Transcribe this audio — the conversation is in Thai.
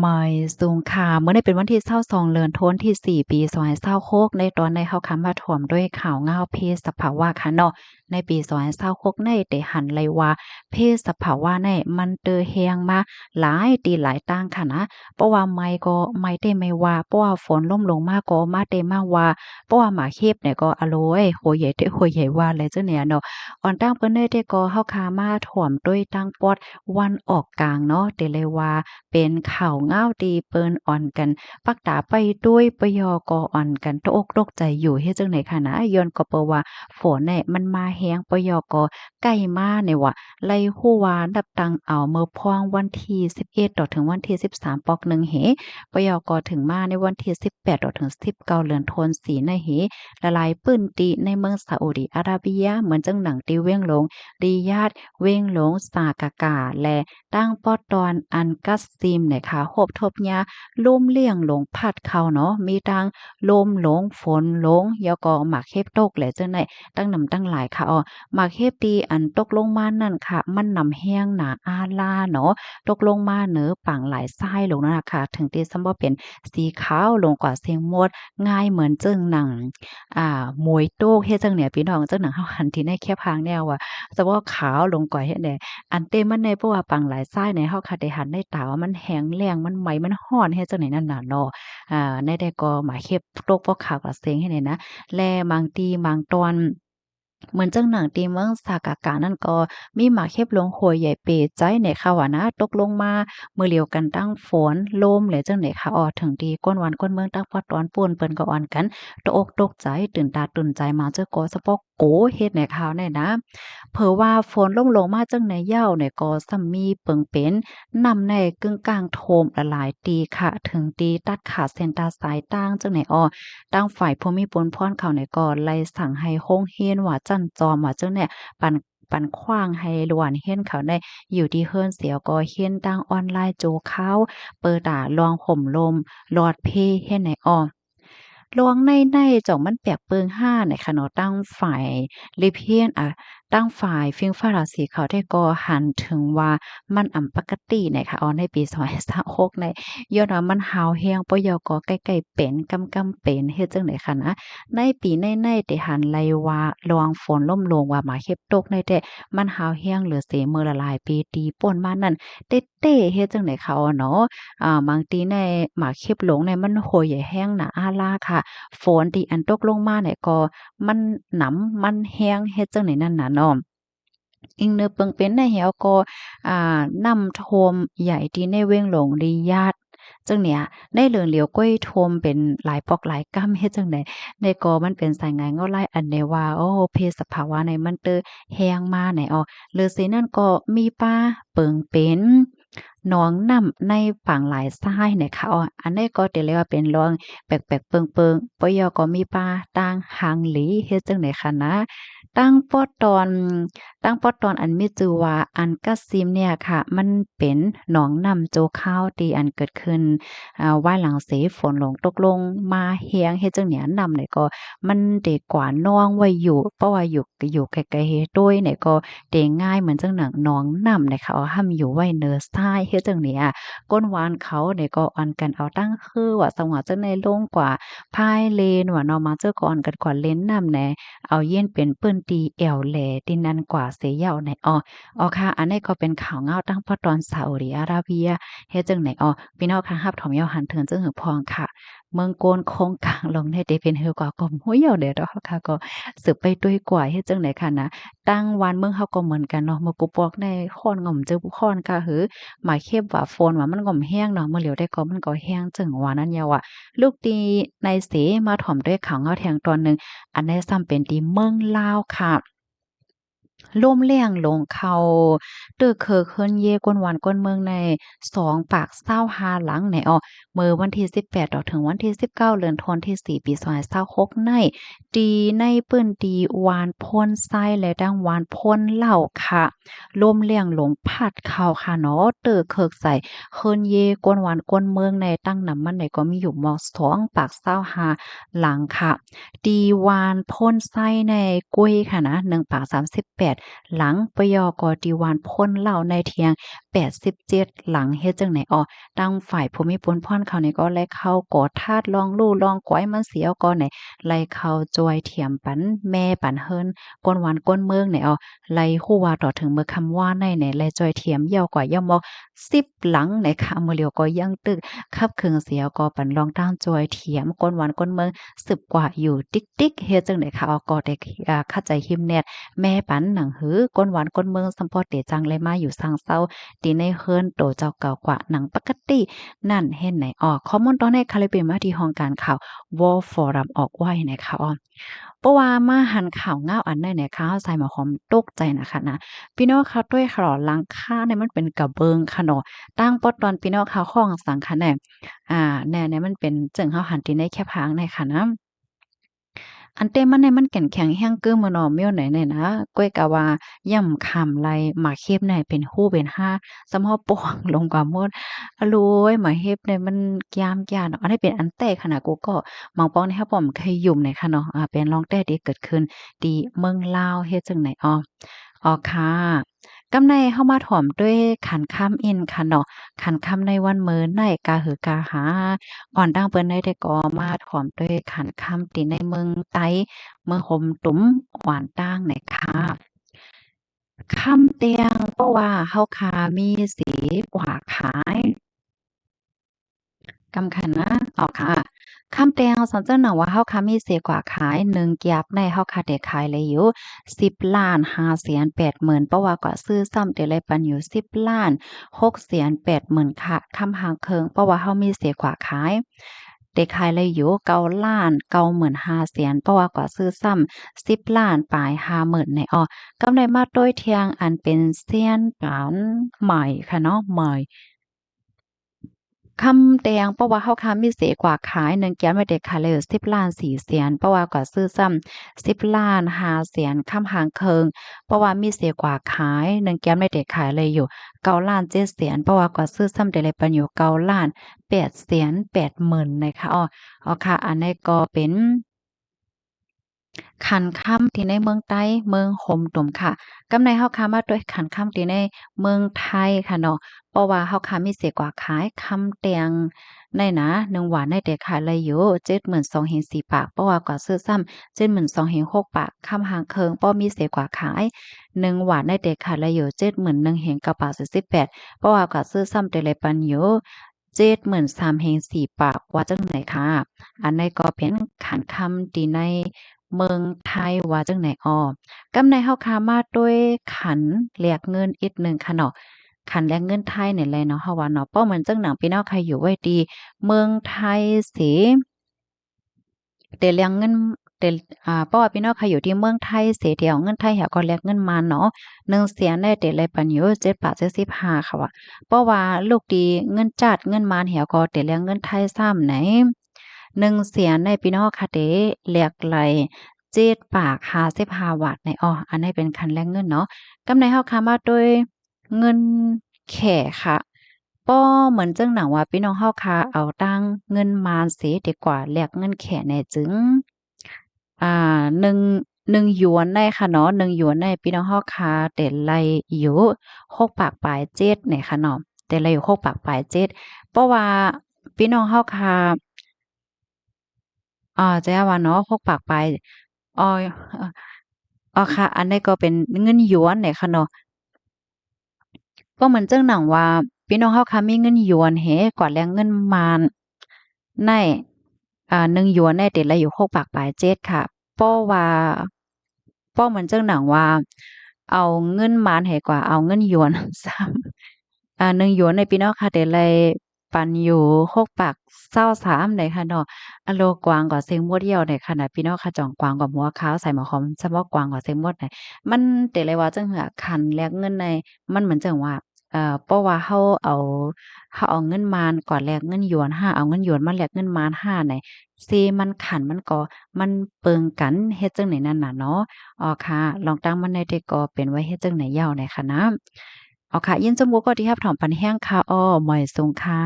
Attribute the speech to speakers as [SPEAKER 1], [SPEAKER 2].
[SPEAKER 1] ไม่สูงค่ะเมื่อได้เป็นวันที่22เดือนธันวาคมที่4ปี2026ในตอนในเฮาคำว่าถ่วมด้วยข่าวเงาเพศสภาวะค่ะเนาะในปี2026ในได้หันเลยว่าเพศสภาวะในมันเตอแฮงมาหลายตีหลายตั้งค่ะนะเพราะว่าไม่ก็ไม่ได้ไม่ว่าเพราะว่าฝนล่มลงมาก็มาได้มาว่าเพราะว่าหมาเข็บเนี่ยก็อะโลยโหใหญ่เด้อโหใหญ่ว่าเลยเจ้าเนี่ยเนาะอ่อนตั้งเปิ้นได้ก็เฮาคามาถ่วมด้วยตั้งปอดวันออกกลางเนาะได้เลยว่า เป็นข่าวง้าวดีเปิ้นอ่อนกันปักตาไปด้วยปยกอ่อนกันตกอกตกใจอยู่เฮ็ดจังได๋ค่ะนะย้อนก็เปิ้นว่าฝนเนี่ยมันมาแฮงปยกใกล้มาเนี่ยว่าไล่ฮู้ว่าดับตังเอาเมื่อพ้องวันที่11ต่อถึงวันที่13ปอกหนึ่งเหปยกถึงมาในวันที่18ต่อถึง19เดือนธันวาคมในละลายปื้นติในเมืองซาอุดิอาระเบียเหมือนจังหนังติเว้งหลงริยาดเว้งหลงซากะกาและตั้งปอตอนอันกัสซิมเนี่ยค่ะโฮบทบยาลุ่มเลี่ยงหลงพัดเข้าเนาะมีทั้งลมหลงฝนหลงแล้วก็หมากเห็บตกแหละจังได๋ตั้งนำตั้งหลายค่ะอ้อหมากเห็บที่อันตกลงมานั่นค่ะมันนำแห้งหนาอาลาเนาะตกลงมาเหนือปังหลายทรายลงนั่นน่ะค่ะถึงที่ซัมบ่เป็นสีขาวลงกว่าเสียงมดง่ายเหมือนเจิงหนังมวยโต๊กเฮ็ดจั่งเนี่ยพี่น้องจังหนังเฮาหันที่ในแคบหางแนวว่าแต่ว่าขาวลงกว่าเฮ็ดแด อันเต็มมันในเพราะว่าปังหลายทรายในเฮาค่ะได้หันได้ตาว่ามันแห้งแล้งมันไหม้มันร้อนเฮ็ดจั่งใดนั่นน่ะเนาะในใดก็หมายเข็บโรคพวกขาวกะเซ็งให้แหน่นะและบางทีบางตอนเหมือนจังหนังตีเมืองสากากานั่นก็มีหมากเข็บหลงโหยใหญ่เปใจในค่ะว่านะตกลงมามื้อเลียวกันตั้งฝนลมแล้วจั่งใดค่ะอ้อถึงที่ก้นวันก้นเมืองตั้งพอตอนป่นเปิ้นก็อ่อนกันตกอกตกใจตื่นตาตื่นใจมาเจอก็สะปอกโกเฮ็ดในข่าวแน่นะ เผอว่าฝนลงลงมาจังในเหย้าเนี่ยก็ซัมมีเปิงเป็นนำในกึ่งกลางโทมละหลายตีค่ะถึงตีตัดขาดเส้นตาสายต่างจังไหนอ้อตั้งฝ่ายผู้มีปนพรเขาเนี่ยก็ไล่สั่งให้โรงเรียนว่าจั่นจอมว่าจังเนี่ยปันขว้างให้ลวนเฮียนเขาได้อยู่ที่เฮิรนเสียวก็เฮียนตั้งออนไลน์โจเขา เปิดตาลองห่มลมหลอดเพเฮ็ดไหนอ้อ ลวงในจ่องมันแปลกเปิงห้าในค่ะเนาะตั้งฝ่ายลิเพียนตั้งฝ่ายฟิงฟ้าราศีเขาได้ก็หันถึงว่ามันปกติเนี่ยค่ะในปี2026ในย้อนว่ามันหาวแฮงปยกใกล้ๆเป็นกำๆเป็นเฮ็ดจังได๋ค่ะนะในปีในๆได้หันไลว่าระวังฝนล่มลงว่าหมาเข็บตกในแต่มันหาวแฮงเหลือเสมอละลายปีตีป่นมานั่นเต๊ะๆเฮ็ดจังได๋ค่ะเนาะบางทีในหมากเข็บหลงเนี่ยมันโหยใหญ่แห้งหนาอาลาค่ะ ฝนที่อันตกลงมาเนี่ยก็มันหนำมันแห้งเฮ็ดจั่งใดนั่นน่ะเนาะอิงเนอเปิงเป็นในแหวก็น้ำท่วมใหญ่ที่ในเว้งหลงริยาดจังเนี่ยในเหลืองเหลียวก้อยท่วมเป็นหลายปอกหลายกำเฮ็ดจั่งใดในก็มันเป็นสายงานเงาไล่อันใดว่าโอ้เพศสภาวะในมันเตอแฮงมาไหนอ้อหรือสินั่นก็มีป้าเปิงเป็นหนองน้ำในฝั่งหลายซ้ายเนี่ยค่ะอ้ออันนี้ก็จะเรียกว่าเป็นรองแปลกๆเปิงๆปยก็มีป้าต่างหางหลีเฮ็ดจั่งใดคะนะตั้งป้อตอนตั้งป้อตอนอันมีชื่อว่าอันกัสซิมเนี่ยค่ะมันเป็นหนองน้ำโจข้าวที่อันเกิดขึ้นว่าหลังเสฝนหลงตกลงมาแฮงเฮ็ดจั่งเนี่ยน้ำเนี่ยก็มันได้กว่าน้องไว้อยู่เพราะว่าอยู่ไกลๆเฮ็ดโดยเนี่ยก็ได้ง่ายเหมือนจังหนังหนองน้ำเนี่ยค่ะเอาห้ำอยู่ไว้เนินทรายเฮ็ดจังเนี่ยก้นหวานเขาเนี่ยก็อันกันเอาตั้งคือว่าสังว่าจังได๋ลงกว่าพายเลนว่าเนาะมาเจอก่อนกันกว่าเลนน้ำแหน่เอาเย็นเป็นเปิ้นตีแอวแหลตินันกว่าเสเหย่าในอ้อค่ะอันนี้ก็เป็นข่าวเงาตั้งพอตอนซาอุดิอาระเบียเฮ็ดจังไหนพี่น้องค่ะรับถอมยอหันเถิงจึงหือพองค่ะเมืองโกนโคงกลางลงในเดเป็นเฮือกว่าก็ห้วยเหย่าเด้อเนาะค่ะก็สืบไปด้วยกว่าเฮ็ดจังไหนค่ะนะตั้งวันเมืองเฮาก็เหมือนกันเนาะเมื่อกูปอกในค้อนง่อมเจอผู้ค้อนค่ะหือหมายเข้มว่าฝนว่ามันง่อมแห้งเนาะเมื่อเหลียวได้ก็มันก็แห้งจึงว่านั้นยาวอะลูกตีในเสมาถ่อมด้วยข่าวเงาแทงตอนหนึ่งอันนี้ซ้ำเป็นที่เมืองลาวค่ะ ล่มแล้งลงเขาตึกเคอเคินเยกวนหวานกวนเมืองใน2ปากเศร้าหาหลังในมื้อวันที่18ต่อถึงวันที่19เดือนธันวาคมที่4ปี2026ในตีในเปิ้นตีหวานพ่นไส้และดังหวานพ่นเหล้าค่ะล่มแล้งลงพัดเข้าค่ะเนาะตึกเคิกใส่เคินเยกวนหวานกวนเมืองในตั้งนำมันในก็มีอยู่ม2ปากเศร้าหาหลังค่ะ ดีวานพ่นไส้ในกุ้ยค่ะนะ1ปาก38หลังปยกดีวานพ่นเหล้าในเทียง 87หลังเฮ็ดจังไหนอ้อตั้งฝ่ายภูมิพลพ่อนเขานี่ก็ไล่เข้ากอทาดลองลู่ลองก้อยมันเสียก่อนไหนไล่เข้าจอยเถียมปันแม่ปันเฮิรนก้นหวานก้นเมืองไหนอ้อไล่ฮู้ว่าต่อถึงเมื่อคำว่าในไหนไล่จอยเถียมยาวกว่าย่อมอก10หลังไหนค่ะมื้อเลียวก็ยังตึกคับเครื่องเสียก็ปันลองตั้งจอยเถียมก้นหวานก้นเมือง10กว่าอยู่ติ๊กๆเฮ็ดจังได๋ค่ะก็ได้เข้าใจหิมแนดแม่ปันหนังหือก้นหวานก้นเมืองซัมพอเตจังเลยมาอยู่สังเซาตีในเฮิรนโตเจ้าเก่ากว่าหนังปกตินั่นเห็นไหนออกข้อมูลตอนในคาลิเปมาที่ห้องการข่าว World Forum ออกไว้นะคะอ้อเพราะว่ามาหันข่าวเงาอันใดเนี่ยค่ะใส่หมอหอมตกใจนะคะนะพี่น้องเขาด้วยขอลังค่าเนี่ยมันเป็นกระเบิงค่ะเนาะตั้งปอตอนพี่น้องเขาข้องสังคะแนนแน่เนี่ยมันเป็นจึงเฮาหันที่ในแคบหางในค่ะนะอันเต้มันในมันแก่นแข็งแห้งกึ้มมาเนาะเมียวไหนเนี่ยนะก้อยกะว่าย่ำคำไรหมาเข็บในเป็นคู่เป็นห้าสำหรับป่วงลงกว่าหมดอะโลยหมาเฮ็บเนี่ยมันยามยานเนาะอันนี้เป็นอันแต่ขนาดกูก็มังปองนี่ครับผมเคยยุ่มในค่ะเนาะเป็นรองแต่ที่เกิดขึ้นที่เมืองลาวเฮ็ดจังไหนอ้ออ๋อค่ะกำในเข้ามาถ่อมด้วยขันค่ำอินค่ะเนาะขันค่ำในวันมื้อในกาหือกาหา อ่อนดังเปิ้นได้แต่ก็มาถ่อมด้วยขันค่ำที่ในเมืองไต้เมืองหมตุ้มหวานต้างเนี่ยค่ะค่ำเตียงเพราะว่าเฮาคามีสีกว่าขายกำคัญนะอ๋อค่ะคำแตงสันเจ้าหนังว่าเฮาคามีเสียกว่าขาย1แก็บในเฮาคาได้ขายเลยอยู่10,580,000เพราะว่ากว่าซื้อซ้ำได้เลยปันอยู่10,680,000ค่ะคำหางเคิงเพราะว่าเฮามีเสียกว่าขายได้ขายเลยอยู่9,95,000,000เพราะว่ากว่าซื้อซ้ำ10,000,000ปลาย50,000ในอ้อกำไรมาโดยเทียงอันเป็นเซียนปานใหม่ค่ะเนาะใหม่ คำแดงเพราะว่าเฮาค้ามีเสกว่าขาย1แก้วไม่ได้ขายเลย10,400,000เพราะว่าก็ซื้อซ้ำ10,500,000คำหางเคิงเพราะว่ามีเสกว่าขาย1แก้วไม่ได้ขายเลยอยู่9,700,000เพราะว่าก็ซื้อซ้ำได้เลยปันอยู่9,880,000นะคะอ้อค่ะอันนี้ก็เป็นขันค่ำที่ในเมืองใต้เมืองโฮมตุ่มค่ะกำในเฮาค้ามาด้วยขันค่ำที่ในเมืองไทยค่ะเนาะเพราะว่าเฮาค้ามีเสียกว่าขายคำแตงในนะ1หวานในแต่ขายเลยอยู่72,000เฮง4ปากเพราะว่ากว่าซื้อซ้ำ72,000เฮง6ปากคำหางเคิงป้อมีเสียกว่าขาย1หวานในแต่ขายเลยอยู่71,000เฮง9ปาก48เพราะว่ากว่าซื้อซ้ำแต่เลยปันอยู่73,000เฮง4ปากว่าจังไหนค่ะอันนี้ก็เป็นขันคำที่ใน เมืองไทยว่าจั่งไหนอ้อกำในเฮาคามาด้วยขันแลกเงินอีกหนึ่งค่ะเนาะขันแลกเงินไทยนี่แหละเนาะเฮาว่าเนาะเป้าเหมือนจังหนังพี่น้องใครอยู่ไว้ดีเมืองไทยสิได้แลกเงินได้เพราะว่าพี่น้องใครอยู่ที่เมืองไทยสิเดี๋ยวเงินไทยเขาก็แลกเงินมาเนาะ1ได้ได้แลกปันอยู่7.75ค่ะว่าเพราะว่าลูกดีเงินจาดเงินมานเหี่ยวก็ได้แลกเงินไทยซ้ำไหน1ในพี่น้องค่ะเด้แลกไหล7.55 บาทในอันนี้เป็นคันแลกเงินเนาะกำในเฮาค่ะมาด้วยเงินแขค่ะป้อเหมือนจังหนังว่าพี่น้องเฮาค่ะเอาตังเงินมาเสียดีกว่าแลกเงินแขแหน่จึงอ่า1งหยวนได้ค่ะเนาะ1หยวนได้พี่น้องเฮาค่ะได้ไล่อยู่6ปากปลาย7เนี่ยค่ะเนาะได้ไล่อยู่6ปากปลาย7เพราะว่าพี่น้องเฮาค่ะจะว่าเนาะ6ปากปลายอ้อค่ะอันนี้ก็เป็นเงินหยวนเนี่ยค่ะเนาะ ก็เหมือนจั่งหนังว่าพี่น้องเฮาค่ะมีเงินหยวนแฮกว่าแลงเงินมานใน1หยวนได้เต็ดละอยู่6ปากปลาย7ค่ะเพราะว่าเพราะเหมือนจั่งหนังว่าเอาเงินมานให้กว่าเอาเงินหยวนซ้ำ1หยวนในพี่น้องค่ะได้เลยปันอยู่6ปาก23ได้ค่ะเนาะอะโลกวางกว่าเซ็งมดเหี่ยวได้ขนาดพี่น้องค่ะจ่องกวางกว่าหัวขาวใส่หมอหอมเฉพาะกวางกว่าเซ็งมดได้มันได้เลยว่าจั่งหาคันแลกเงินในมันเหมือนจั่งว่า เพราะว่าเอาเงินมานก่อนแลกเงินหยวน5เอาเงินหยวนมาแลกเงินมาน5นี่สิมันขันมันก็มันเปิงกันเฮ็ดจั่งใดนั่นน่ะเนาะอ๋อค่ะลองตั้งมันได้แต่ก็เป็นไว้เฮ็ดจั่งใดยาวหน่อยค่ะนะอ๋อค่ะยินจมูกก็ที่รับถอมปันแห้งค่ะอ้อหมอยสุงค่ะ